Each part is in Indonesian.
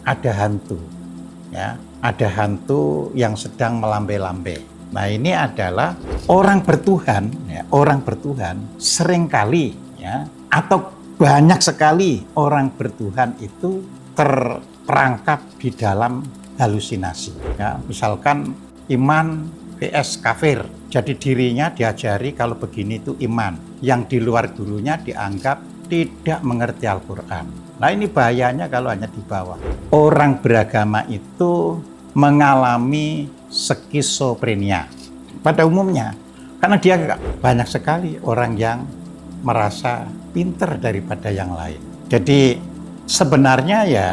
ada hantu, ya, ada hantu yang sedang melambai-lambai. Nah, ini adalah orang bertuhan, ya, orang bertuhan seringkali, ya, atau banyak sekali orang bertuhan itu terperangkap di dalam halusinasi. Ya, misalkan iman vs kafir. Jadi dirinya diajari kalau begini itu iman. Yang di luar gurunya dianggap tidak mengerti Al-Quran. Nah, ini bahayanya kalau hanya di bawah. Orang beragama itu mengalami skizofrenia pada umumnya. Karena dia banyak sekali orang yang merasa pinter daripada yang lain. Jadi sebenarnya ya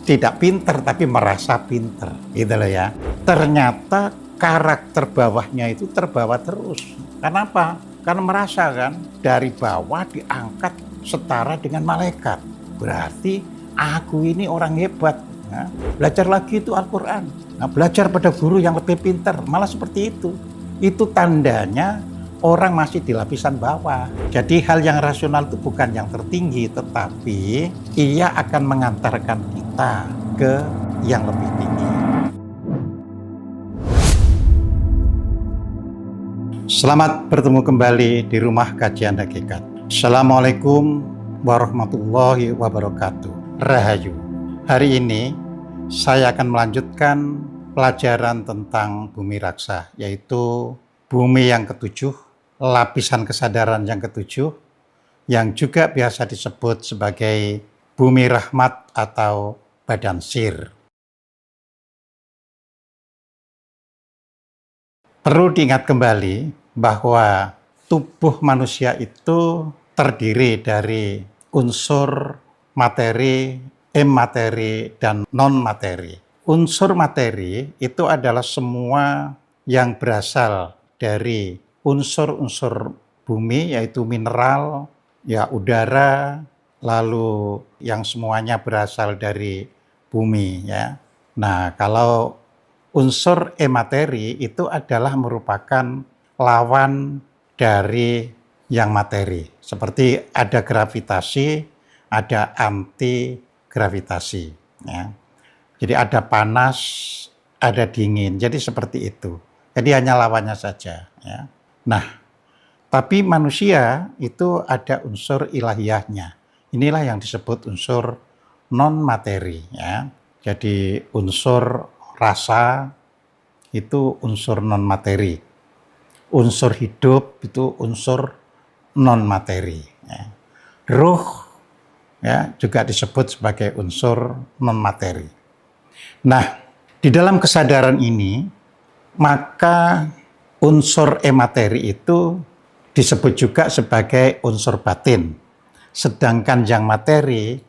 tidak pinter tapi merasa pinter, gitu loh ya. Ternyata karakter bawahnya itu terbawa terus. Kenapa? Karena merasa kan dari bawah diangkat setara dengan malaikat. Berarti aku ini orang hebat. Nah, belajar lagi itu Al-Quran. Nah, belajar pada guru yang lebih pintar. Malah seperti itu. Itu tandanya orang masih di lapisan bawah. Jadi hal yang rasional itu bukan yang tertinggi, tetapi ia akan mengantarkan kita ke yang lebih tinggi. Selamat bertemu kembali di Rumah Kajian Hakikat. Assalamualaikum warahmatullahi wabarakatuh. Rahayu. Hari ini saya akan melanjutkan pelajaran tentang bumi raksa, yaitu bumi yang ketujuh, lapisan kesadaran yang ketujuh, yang juga biasa disebut sebagai bumi rahmat atau badan sir. Perlu diingat kembali bahwa tubuh manusia itu terdiri dari unsur materi, imateri, dan non-materi. Unsur materi itu adalah semua yang berasal dari unsur-unsur bumi, yaitu mineral, ya udara, lalu yang semuanya berasal dari bumi, ya. Nah, kalau unsur emateri itu adalah merupakan lawan dari yang materi. Seperti ada gravitasi, ada anti gravitasi. Ya. Jadi ada panas, ada dingin. Jadi seperti itu. Jadi hanya lawannya saja. Ya. Nah, tapi manusia itu ada unsur ilahiyahnya. Inilah yang disebut unsur non-materi. Ya. Jadi unsur rasa itu unsur non-materi. Unsur hidup itu unsur non-materi. Ya. Ruh ya, juga disebut sebagai unsur non-materi. Nah, di dalam kesadaran ini, maka unsur emateri itu disebut juga sebagai unsur batin. Sedangkan yang materi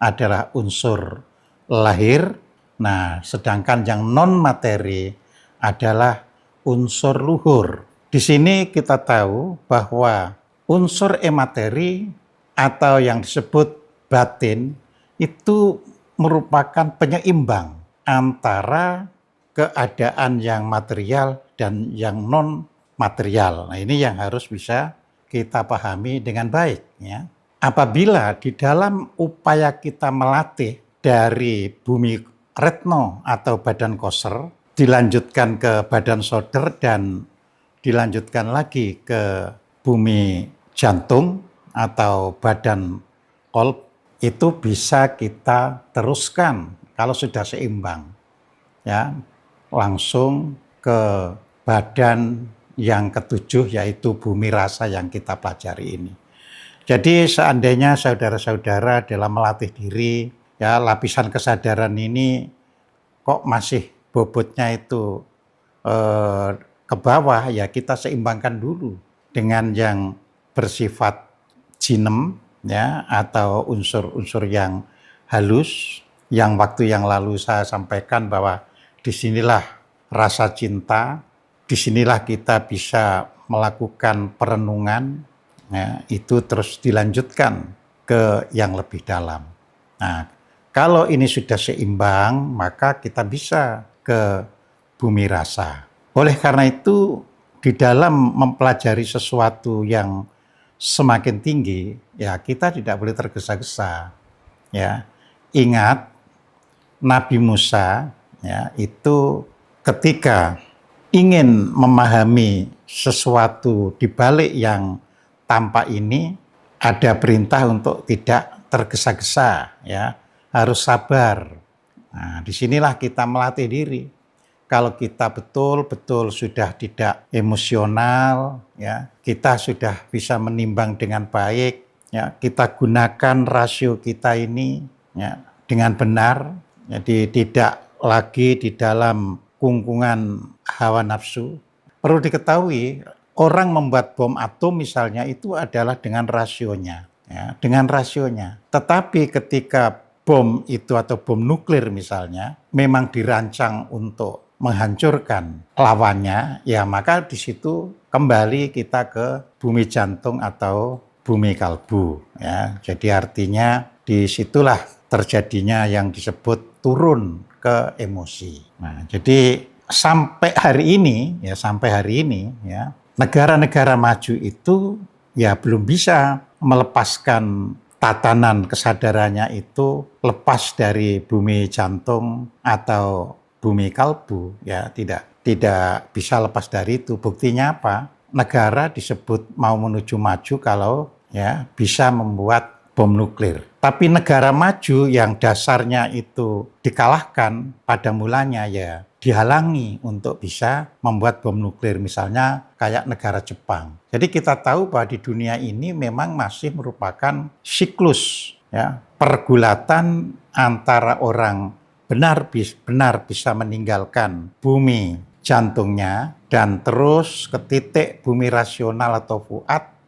adalah unsur lahir. Nah, sedangkan yang non-materi adalah unsur luhur. Di sini kita tahu bahwa unsur emateri atau yang disebut batin itu merupakan penyeimbang antara keadaan yang material dan yang non-material. Nah, ini yang harus bisa kita pahami dengan baik. Ya. Apabila di dalam upaya kita melatih dari bumi retno atau badan koser, dilanjutkan ke badan soder dan dilanjutkan lagi ke bumi jantung atau badan kolb, itu bisa kita teruskan kalau sudah seimbang, ya, langsung ke badan yang ketujuh, yaitu bumi rasa yang kita pelajari ini. Jadi seandainya saudara-saudara dalam melatih diri, ya, lapisan kesadaran ini kok masih bobotnya itu ke bawah, ya kita seimbangkan dulu dengan yang bersifat jinem, ya, atau unsur-unsur yang halus, yang waktu yang lalu saya sampaikan bahwa disinilah rasa cinta, disinilah kita bisa melakukan perenungan, ya, itu terus dilanjutkan ke yang lebih dalam. Nah, kalau ini sudah seimbang, maka kita bisa ke bumi rasa. Oleh karena itu, di dalam mempelajari sesuatu yang semakin tinggi, ya kita tidak boleh tergesa-gesa. Ya, ingat Nabi Musa ya itu ketika ingin memahami sesuatu di balik yang tampak ini, ada perintah untuk tidak tergesa-gesa ya, harus sabar. Nah, disinilah kita melatih diri. Kalau kita betul-betul sudah tidak emosional, ya, kita sudah bisa menimbang dengan baik, ya, kita gunakan rasio kita ini, ya, dengan benar, jadi tidak lagi di dalam kungkungan hawa nafsu. Perlu diketahui, orang membuat bom atom misalnya itu adalah dengan rasionya, ya, dengan rasionya. Tetapi ketika bom itu atau bom nuklir misalnya memang dirancang untuk menghancurkan lawannya, ya maka di situ kembali kita ke bumi jantung atau bumi kalbu. Ya, jadi artinya disitulah terjadinya yang disebut turun ke emosi. Nah, jadi sampai hari ini ya negara-negara maju itu ya belum bisa melepaskan tatanan kesadarannya itu lepas dari bumi jantung atau bumi kalbu, ya tidak bisa lepas dari itu. Buktinya apa? Negara disebut mau menuju maju kalau ya bisa membuat bom nuklir. Tapi negara maju yang dasarnya itu dikalahkan pada mulanya ya dihalangi untuk bisa membuat bom nuklir, misalnya kayak negara Jepang. Jadi kita tahu bahwa di dunia ini memang masih merupakan siklus ya, pergulatan antara orang benar bisa meninggalkan bumi jantungnya dan terus ke titik bumi rasional atau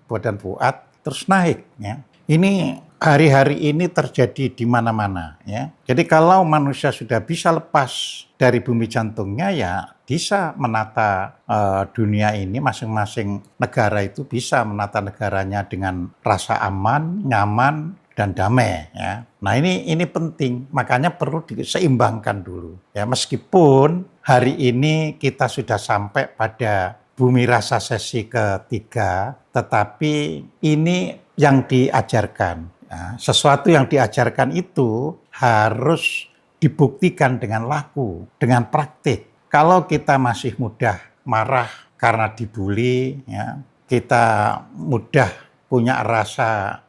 badan fuad terus naik ya. Ini hari-hari ini terjadi di mana-mana ya. Jadi kalau manusia sudah bisa lepas dari bumi jantungnya ya bisa menata dunia ini, masing-masing negara itu bisa menata negaranya dengan rasa aman, nyaman, dan damai ya. Nah ini penting, makanya perlu diseimbangkan dulu ya. Meskipun hari ini kita sudah sampai pada bumi rasa sesi ketiga, tetapi ini yang diajarkan ya. Sesuatu yang diajarkan itu harus dibuktikan dengan laku, dengan praktik. Kalau kita masih mudah marah karena dibully ya, kita mudah punya rasa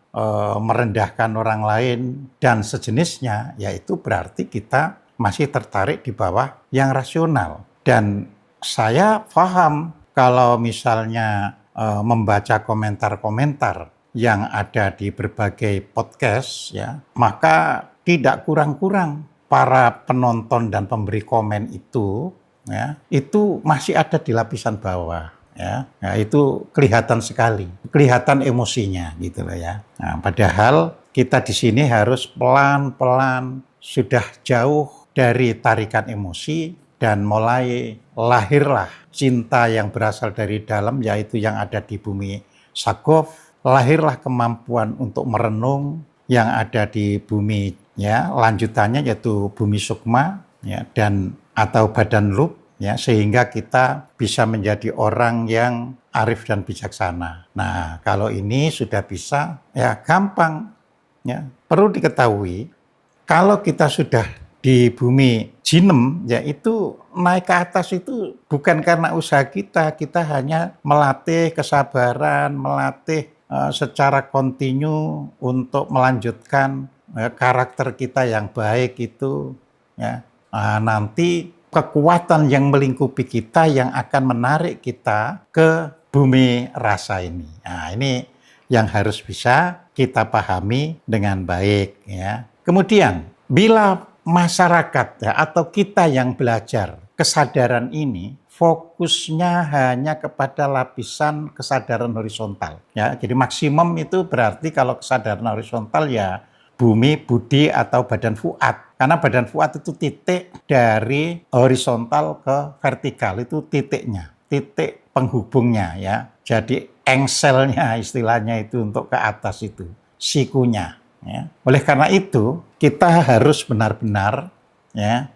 merendahkan orang lain dan sejenisnya, yaitu berarti kita masih tertarik di bawah yang rasional. Dan saya paham kalau misalnya membaca komentar-komentar yang ada di berbagai podcast ya, maka tidak kurang-kurang para penonton dan pemberi komen itu ya, itu masih ada di lapisan bawah. Ya, nah itu kelihatan sekali, kelihatan emosinya gitu loh ya. Nah, padahal kita di sini harus pelan-pelan sudah jauh dari tarikan emosi dan mulai lahirlah cinta yang berasal dari dalam, yaitu yang ada di bumi Sagof. Lahirlah kemampuan untuk merenung yang ada di bumi ya, lanjutannya yaitu bumi Sukma ya, dan atau badan Lub. Ya, sehingga kita bisa menjadi orang yang arif dan bijaksana. Nah, kalau ini sudah bisa, ya gampang. Ya. Perlu diketahui, kalau kita sudah di bumi jinem, ya itu naik ke atas itu bukan karena usaha kita hanya melatih kesabaran, melatih secara kontinu untuk melanjutkan karakter kita yang baik itu. Ya. Nah, nanti kekuatan yang melingkupi kita yang akan menarik kita ke bumi rasa ini. Nah, ini yang harus bisa kita pahami dengan baik ya. Kemudian bila masyarakat ya, atau kita yang belajar kesadaran ini fokusnya hanya kepada lapisan kesadaran horizontal ya. Jadi maksimum itu berarti kalau kesadaran horizontal ya bumi, budi, atau badan fuad. Karena badan fuad itu titik dari horizontal ke vertikal, itu titiknya, titik penghubungnya ya. Jadi engselnya istilahnya itu untuk ke atas itu, sikunya. Ya. Oleh karena itu kita harus benar-benar ya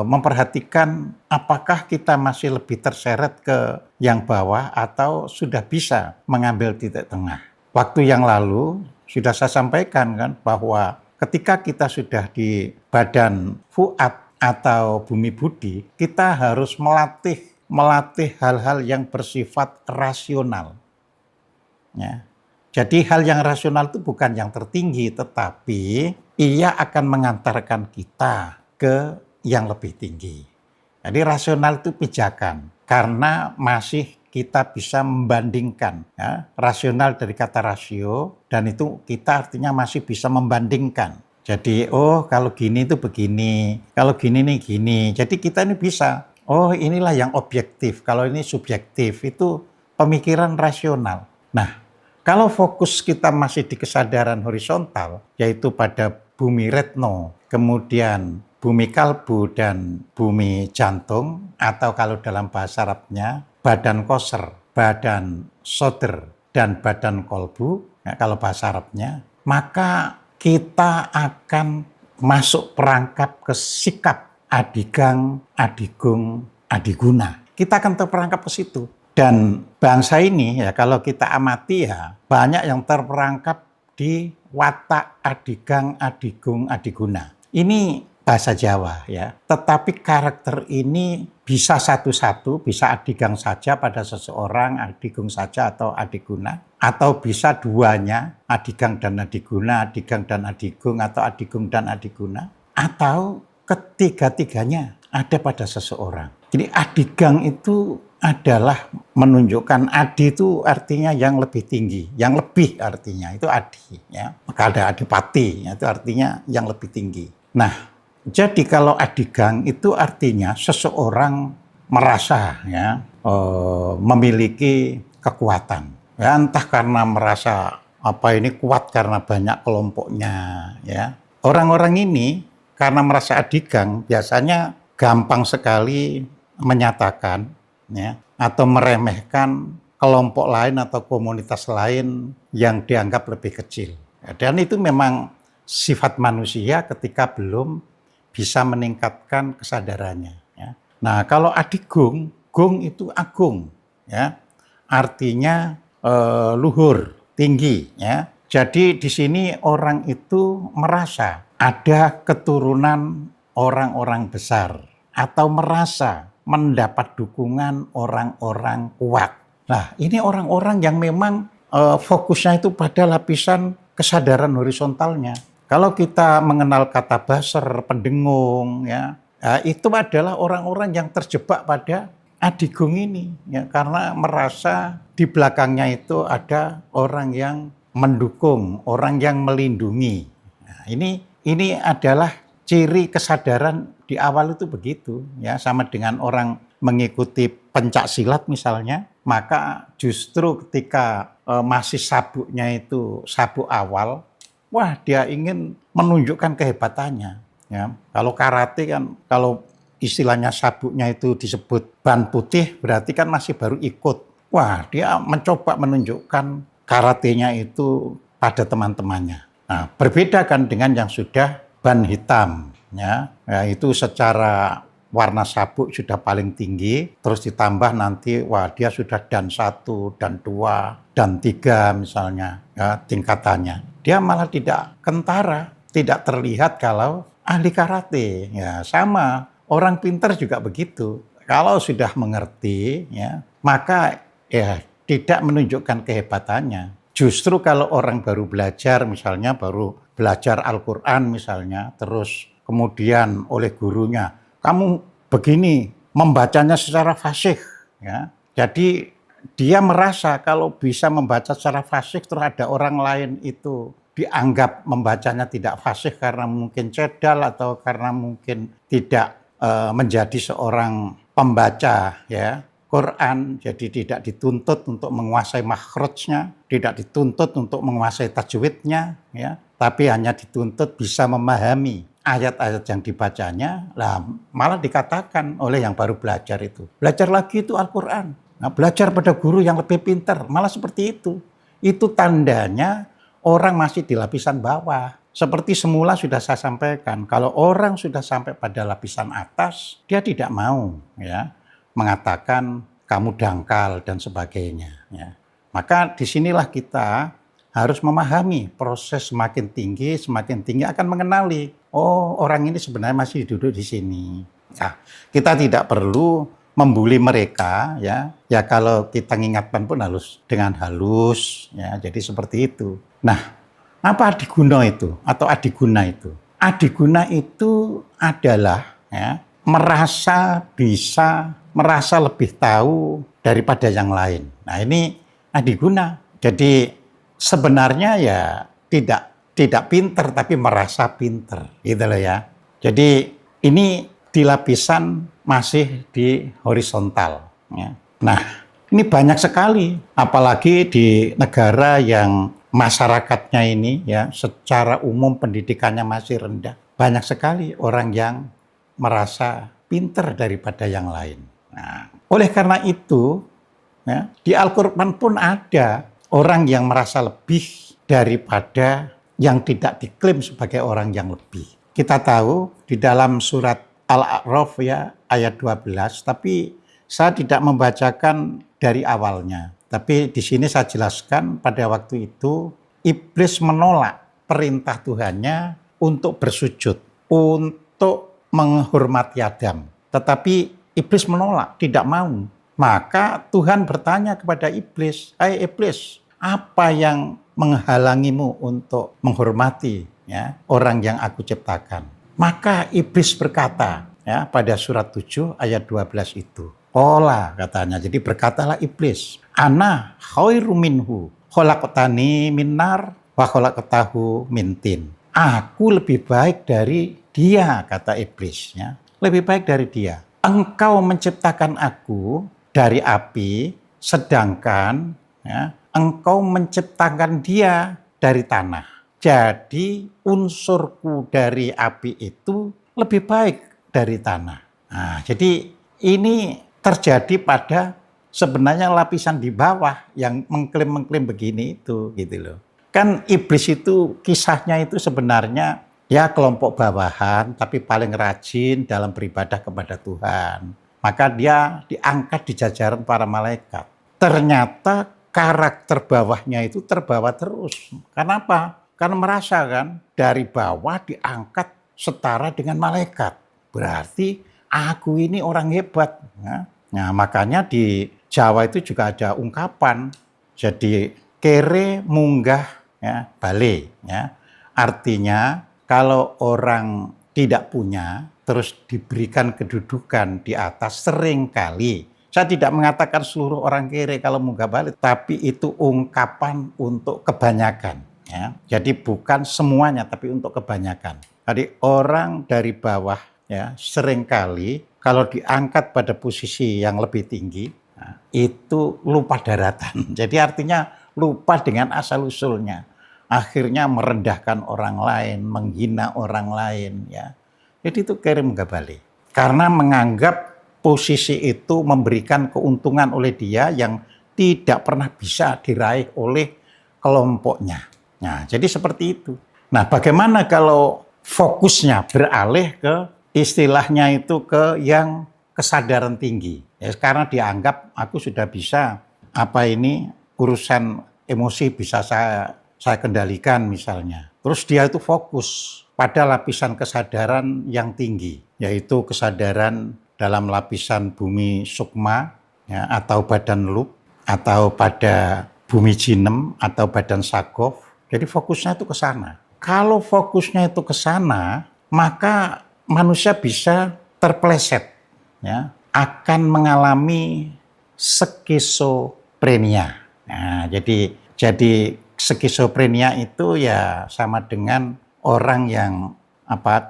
memperhatikan apakah kita masih lebih terseret ke yang bawah atau sudah bisa mengambil titik tengah. Waktu yang lalu sudah saya sampaikan kan bahwa ketika kita sudah di badan fuad atau bumi budi, kita harus melatih hal-hal yang bersifat rasional. Ya. Jadi hal yang rasional itu bukan yang tertinggi, tetapi ia akan mengantarkan kita ke yang lebih tinggi. Jadi rasional itu pijakan, karena masih kita bisa membandingkan. Ya. Rasional dari kata rasio, dan itu kita artinya masih bisa membandingkan. Jadi, oh kalau gini itu begini, kalau gini nih gini. Jadi kita ini bisa, oh inilah yang objektif, kalau ini subjektif, itu pemikiran rasional. Nah, kalau fokus kita masih di kesadaran horizontal, yaitu pada bumi retno, kemudian bumi kalbu dan bumi jantung, atau kalau dalam bahasa Arabnya, badan koser, badan soder, dan badan kolbu, ya, kalau bahasa Arabnya, maka kita akan masuk perangkap ke sikap adigang, adigung, adiguna. Kita akan terperangkap ke situ. Dan bangsa ini ya kalau kita amati ya banyak yang terperangkap di watak adigang, adigung, adiguna. Ini bahasa Jawa ya. Tetapi karakter ini bisa satu-satu, bisa adigang saja pada seseorang, adigung saja atau adiguna. Atau bisa duanya, adigang dan adiguna, adigang dan adigung, atau adigung dan adiguna. Atau ketiga-tiganya ada pada seseorang. Jadi adigang itu adalah menunjukkan adi itu artinya yang lebih tinggi, yang lebih artinya itu adi. Ya. Maka ada adipati, itu artinya yang lebih tinggi. Nah, jadi kalau adigang itu artinya seseorang merasa ya memiliki kekuatan. Ya, entah karena merasa apa ini kuat karena banyak kelompoknya ya. Orang-orang ini karena merasa adigang biasanya gampang sekali menyatakan ya atau meremehkan kelompok lain atau komunitas lain yang dianggap lebih kecil. Dan itu memang sifat manusia ketika belum bisa meningkatkan kesadarannya ya. Nah, kalau adigung, gung itu agung ya. Artinya luhur, tinggi ya. Jadi di sini orang itu merasa ada keturunan orang-orang besar atau merasa mendapat dukungan orang-orang kuat. Nah, ini orang-orang yang memang fokusnya itu pada lapisan kesadaran horizontalnya. Kalau kita mengenal kata baser, pendengung ya, itu adalah orang-orang yang terjebak pada adigung ini ya, karena merasa di belakangnya itu ada orang yang mendukung, orang yang melindungi. Nah, ini adalah ciri kesadaran di awal itu begitu ya, sama dengan orang mengikuti pencak silat misalnya, maka justru ketika masih sabuknya itu sabuk awal, wah dia ingin menunjukkan kehebatannya ya. Kalau karate kan kalau istilahnya sabuknya itu disebut ban putih, berarti kan masih baru ikut. Wah, dia mencoba menunjukkan karatenya itu pada teman-temannya. Nah, berbeda kan dengan yang sudah ban hitam, ya itu secara warna sabuk sudah paling tinggi, terus ditambah nanti, wah dia sudah dan 1, dan 2, dan 3 misalnya, ya, tingkatannya. Dia malah tidak kentara, tidak terlihat kalau ahli karate, ya sama. Orang pintar juga begitu. Kalau sudah mengerti, ya, maka ya tidak menunjukkan kehebatannya. Justru kalau orang baru belajar, misalnya baru belajar Al-Quran misalnya, terus kemudian oleh gurunya, kamu begini, membacanya secara fasih. Ya. Jadi dia merasa kalau bisa membaca secara fasih, terus ada orang lain itu dianggap membacanya tidak fasih karena mungkin cedal atau karena mungkin tidak menjadi seorang pembaca ya Quran, jadi tidak dituntut untuk menguasai makhrajnya, tidak dituntut untuk menguasai tajwidnya ya, tapi hanya dituntut bisa memahami ayat-ayat yang dibacanya. Lah malah dikatakan oleh yang baru belajar itu, belajar lagi itu Al-Quran. Nah, belajar pada guru yang lebih pintar, malah seperti itu. Itu tandanya orang masih di lapisan bawah. Seperti semula sudah saya sampaikan, kalau orang sudah sampai pada lapisan atas, dia tidak mau ya mengatakan kamu dangkal dan sebagainya. Ya. Maka disinilah kita harus memahami proses semakin tinggi akan mengenali, oh orang ini sebenarnya masih duduk di sini. Nah, kita tidak perlu membuli mereka, ya. Ya kalau kita mengingatkan pun harus dengan halus, ya. Jadi seperti itu. Nah, apa adiguna itu atau adiguna itu? Adiguna itu adalah ya, merasa lebih tahu daripada yang lain. Nah, ini adiguna. Jadi sebenarnya ya tidak pinter tapi merasa pinter, gitu loh ya. Jadi ini di lapisan masih di horizontal. Ya. Nah, ini banyak sekali, apalagi di negara yang masyarakatnya ini ya secara umum pendidikannya masih rendah. Banyak sekali orang yang merasa pinter daripada yang lain. Nah, oleh karena itu, ya, di Al-Quran pun ada orang yang merasa lebih daripada yang tidak diklaim sebagai orang yang lebih. Kita tahu di dalam surat Al-A'raf ya ayat 12, tapi saya tidak membacakan dari awalnya. Tapi di sini saya jelaskan pada waktu itu iblis menolak perintah Tuhannya untuk bersujud, untuk menghormati Adam. Tetapi iblis menolak, tidak mau. Maka Tuhan bertanya kepada iblis, "Hai iblis, apa yang menghalangimu untuk menghormati ya orang yang aku ciptakan?" Maka iblis berkata ya pada surat 7 ayat 12 itu. Qala katanya, jadi berkatalah iblis, "Ana khairum minhu, khalaqtani min nar wa khalaqtahu min tin." Aku lebih baik dari dia, kata iblis ya. Lebih baik dari dia. Engkau menciptakan aku dari api, sedangkan ya, engkau menciptakan dia dari tanah. Jadi unsurku dari api itu lebih baik dari tanah. Nah, jadi ini terjadi pada sebenarnya lapisan di bawah yang mengklaim begini itu, gitu loh. Kan iblis itu kisahnya itu sebenarnya ya kelompok bawahan, tapi paling rajin dalam beribadah kepada Tuhan. Maka dia diangkat di jajaran para malaikat. Ternyata karakter bawahnya itu terbawa terus. Kenapa? Karena merasa kan dari bawah diangkat setara dengan malaikat. Berarti aku ini orang hebat. Nah, makanya di Jawa itu juga ada ungkapan. Jadi kere munggah ya, bale. Ya. Artinya kalau orang tidak punya terus diberikan kedudukan di atas seringkali. Saya tidak mengatakan seluruh orang kere kalau munggah balik, tapi itu ungkapan untuk kebanyakan. Ya. Jadi bukan semuanya, tapi untuk kebanyakan. Jadi orang dari bawah ya seringkali kalau diangkat pada posisi yang lebih tinggi, nah, itu lupa daratan. Jadi artinya lupa dengan asal-usulnya. Akhirnya merendahkan orang lain, menghina orang lain. Ya. Jadi itu kere munggah balik. Karena menganggap posisi itu memberikan keuntungan oleh dia yang tidak pernah bisa diraih oleh kelompoknya. Nah, jadi seperti itu. Nah, bagaimana kalau fokusnya beralih ke istilahnya itu ke yang kesadaran tinggi. Ya, karena dianggap aku sudah bisa urusan emosi bisa saya kendalikan misalnya. Terus dia itu fokus pada lapisan kesadaran yang tinggi, yaitu kesadaran dalam lapisan bumi sukma ya, atau badan lub atau pada bumi jinem atau badan sagof. Jadi fokusnya itu ke sana. Kalau fokusnya itu ke sana, maka manusia bisa terpeleset ya, akan mengalami skizofrenia. Nah, jadi skizofrenia itu ya sama dengan orang yang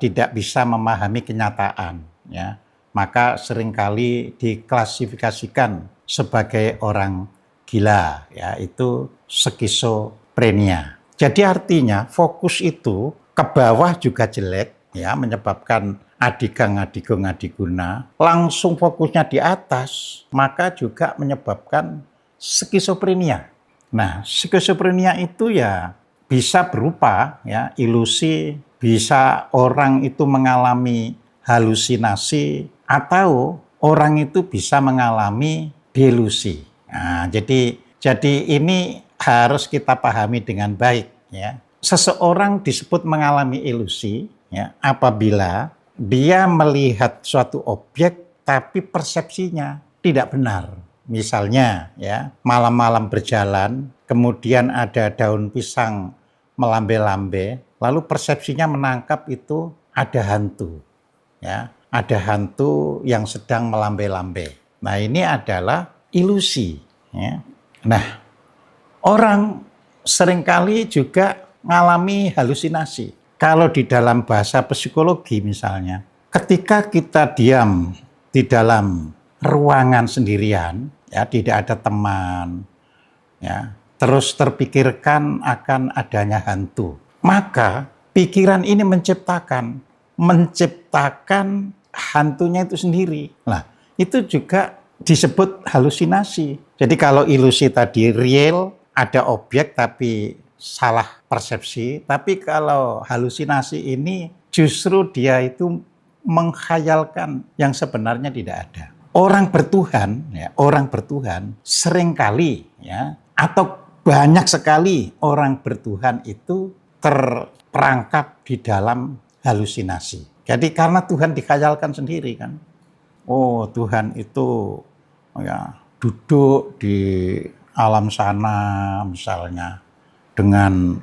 tidak bisa memahami kenyataan ya. Maka seringkali diklasifikasikan sebagai orang gila, ya itu skizofrenia. Jadi artinya fokus itu ke bawah juga jelek, ya menyebabkan adigang adiguna. Langsung fokusnya di atas, maka juga menyebabkan skizofrenia. Nah, skizofrenia itu ya bisa berupa ya ilusi, bisa orang itu mengalami halusinasi, atau orang itu bisa mengalami delusi. Nah, jadi ini harus kita pahami dengan baik, ya. Seseorang disebut mengalami ilusi, ya, apabila dia melihat suatu objek tapi persepsinya tidak benar. Misalnya, ya, malam-malam berjalan, kemudian ada daun pisang melambai-lambai, lalu persepsinya menangkap itu ada hantu, ya, ada hantu yang sedang melambai-lambai. Nah, ini adalah ilusi, ya. Nah, orang seringkali juga mengalami halusinasi. Kalau di dalam bahasa psikologi misalnya, ketika kita diam di dalam ruangan sendirian, ya, tidak ada teman, ya, terus terpikirkan akan adanya hantu, maka pikiran ini menciptakan hantunya itu sendiri. Nah, itu juga disebut halusinasi. Jadi kalau ilusi tadi real, ada objek tapi salah persepsi, tapi kalau halusinasi ini justru dia itu menghayalkan yang sebenarnya tidak ada. Orang bertuhan, ya, orang bertuhan seringkali, ya, atau banyak sekali orang bertuhan itu terperangkap di dalam halusinasi. Jadi karena Tuhan dikhayalkan sendiri kan. Oh, Tuhan itu, ya, duduk di alam sana misalnya dengan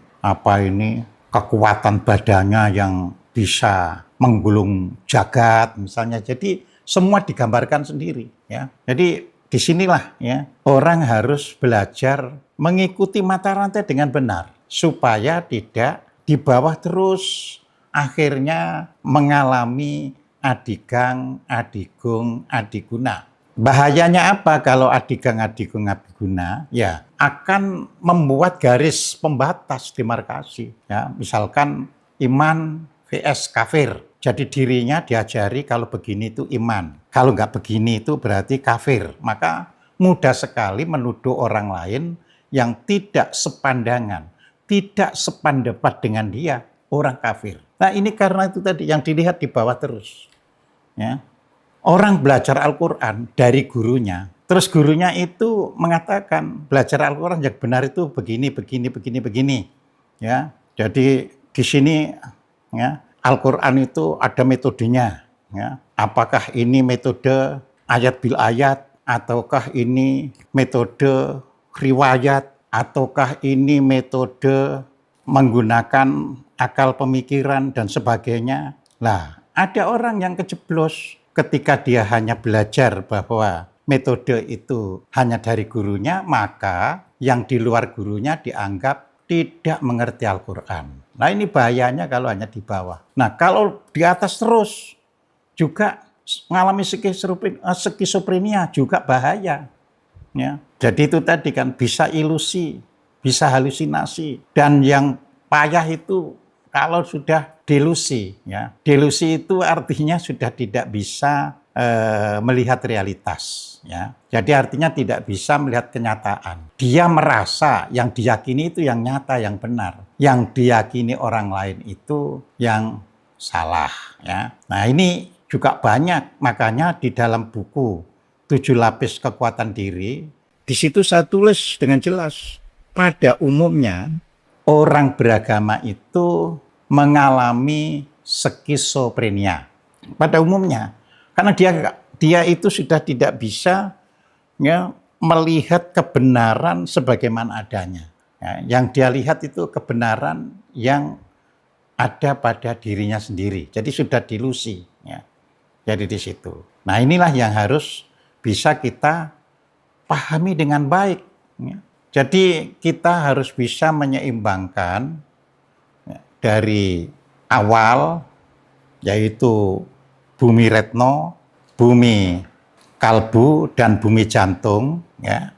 kekuatan badannya yang bisa menggulung jagat misalnya. Jadi semua digambarkan sendiri, ya. Jadi disinilah, ya, orang harus belajar mengikuti mata rantai dengan benar supaya tidak di bawah terus akhirnya mengalami adigang, adigung, adiguna. Bahayanya apa kalau adigang, adigung, adiguna? Ya, akan membuat garis pembatas demarkasi. Ya, misalkan iman vs kafir. Jadi dirinya diajari kalau begini itu iman. Kalau nggak begini itu berarti kafir. Maka mudah sekali menuduh orang lain yang tidak sepandangan, tidak sependapat dengan dia, orang kafir. Nah, ini karena itu tadi yang dilihat di bawah terus. Ya. Orang belajar Al-Quran dari gurunya, terus gurunya itu mengatakan belajar Al-Quran yang benar itu begini. Ya, jadi di sini, ya, Al-Quran itu ada metodenya. Ya. Apakah ini metode ayat bil ayat, ataukah ini metode riwayat, ataukah ini metode menggunakan akal pemikiran dan sebagainya. Nah, ada orang yang kejeblos ketika dia hanya belajar bahwa metode itu hanya dari gurunya, maka yang di luar gurunya dianggap tidak mengerti Al-Quran. Nah, ini bahayanya kalau hanya di bawah. Nah, kalau di atas terus juga mengalami skizofrenia juga bahaya. Ya. Jadi itu tadi kan bisa ilusi, bisa halusinasi, dan yang payah itu kalau sudah delusi, ya. Delusi itu artinya sudah tidak bisa melihat realitas, ya. Jadi artinya tidak bisa melihat kenyataan. Dia merasa yang diyakini itu yang nyata, yang benar. Yang diyakini orang lain itu yang salah, ya. Nah, ini juga banyak, makanya di dalam buku 7 Lapis Kekuatan Diri, di situ saya tulis dengan jelas, pada umumnya orang beragama itu mengalami skizofrenia pada umumnya, karena dia itu sudah tidak bisa, ya, melihat kebenaran sebagaimana adanya. Ya, yang dia lihat itu kebenaran yang ada pada dirinya sendiri. Jadi sudah delusi. Ya. Jadi di situ. Nah, inilah yang harus bisa kita pahami dengan baik. Ya. Jadi kita harus bisa menyeimbangkan, ya, dari awal, yaitu bumi retno, bumi kalbu, dan bumi jantung, ya,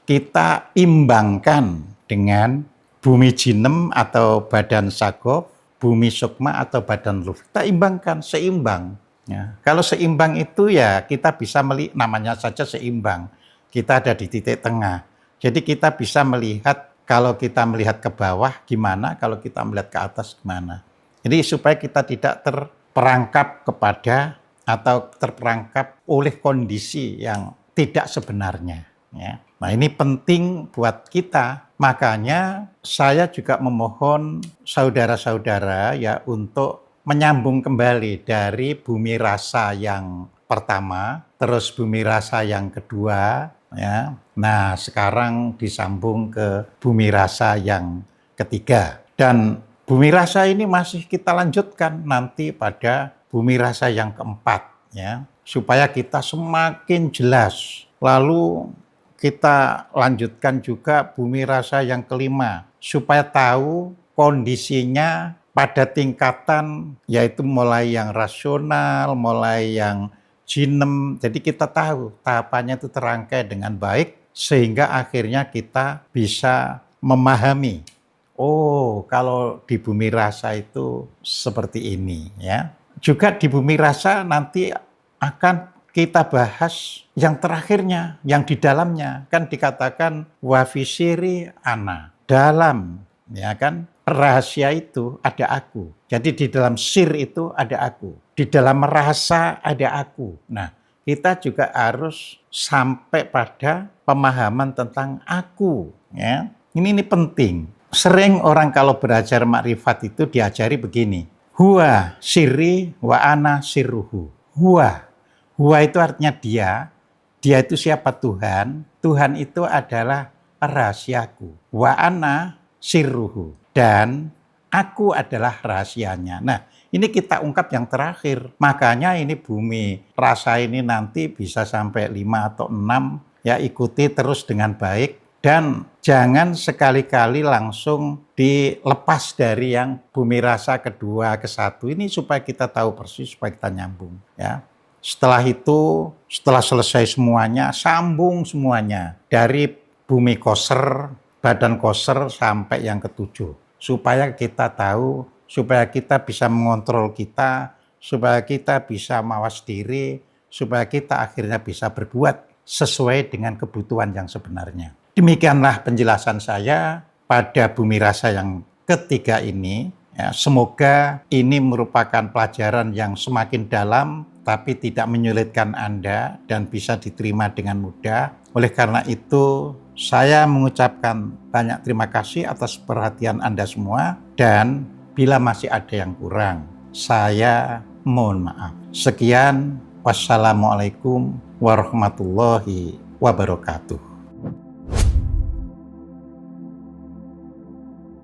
kita imbangkan dengan bumi jinem atau badan sagof, bumi sukma atau badan luf. Kita imbangkan, seimbang. Ya. Kalau seimbang itu ya kita bisa melihat, namanya saja seimbang. Kita ada di titik tengah. Jadi kita bisa melihat, kalau kita melihat ke bawah gimana, kalau kita melihat ke atas gimana. Jadi supaya kita tidak terperangkap kepada atau terperangkap oleh kondisi yang tidak sebenarnya. Ya. Nah, ini penting buat kita Makanya saya juga memohon saudara-saudara ya untuk menyambung kembali dari bumi rasa yang pertama, terus bumi rasa yang kedua, ya. Nah, sekarang disambung ke bumi rasa yang ketiga. Dan bumi rasa ini masih kita lanjutkan nanti pada bumi rasa yang keempat, ya, supaya kita semakin jelas. Lalu kita lanjutkan juga bumi rasa yang kelima, supaya tahu kondisinya pada tingkatan, yaitu mulai yang rasional, mulai yang jinem. Jadi kita tahu tahapannya itu terangkai dengan baik, sehingga akhirnya kita bisa memahami, oh kalau di bumi rasa itu seperti ini, ya. Juga di bumi rasa nanti akan kita bahas yang terakhirnya, yang di dalamnya. Kan dikatakan wafisiri ana. Dalam, ya kan, rahasia itu ada aku. Jadi di dalam sir itu ada aku. Di dalam rasa ada aku. Nah, kita juga harus sampai pada pemahaman tentang aku. Ya. Ini penting. Sering orang kalau belajar makrifat itu diajari begini. Huwa sirri wa ana sirruhu. Huwa itu artinya dia itu siapa? Tuhan. Tuhan itu adalah rahasiaku. Wa ana sirruhu. Dan aku adalah rahasianya. Nah, ini kita ungkap yang terakhir. Makanya ini bumi rasa ini nanti bisa sampai 5 atau 6. Ya, ikuti terus dengan baik. Dan jangan sekali-kali langsung dilepas dari yang bumi rasa kedua ke satu. Ini supaya kita tahu persis, supaya kita nyambung. Ya. Setelah itu, setelah selesai semuanya, sambung semuanya. Dari bumi koser, badan koser sampai yang ketujuh. Supaya kita tahu, supaya kita bisa mengontrol kita, supaya kita bisa mawas diri, supaya kita akhirnya bisa berbuat sesuai dengan kebutuhan yang sebenarnya. Demikianlah penjelasan saya pada bumi rasa yang ketiga ini. Ya, semoga ini merupakan pelajaran yang semakin dalam, tapi tidak menyulitkan Anda dan bisa diterima dengan mudah. Oleh karena itu, saya mengucapkan banyak terima kasih atas perhatian Anda semua, dan bila masih ada yang kurang, saya mohon maaf. Sekian, wassalamualaikum warahmatullahi wabarakatuh.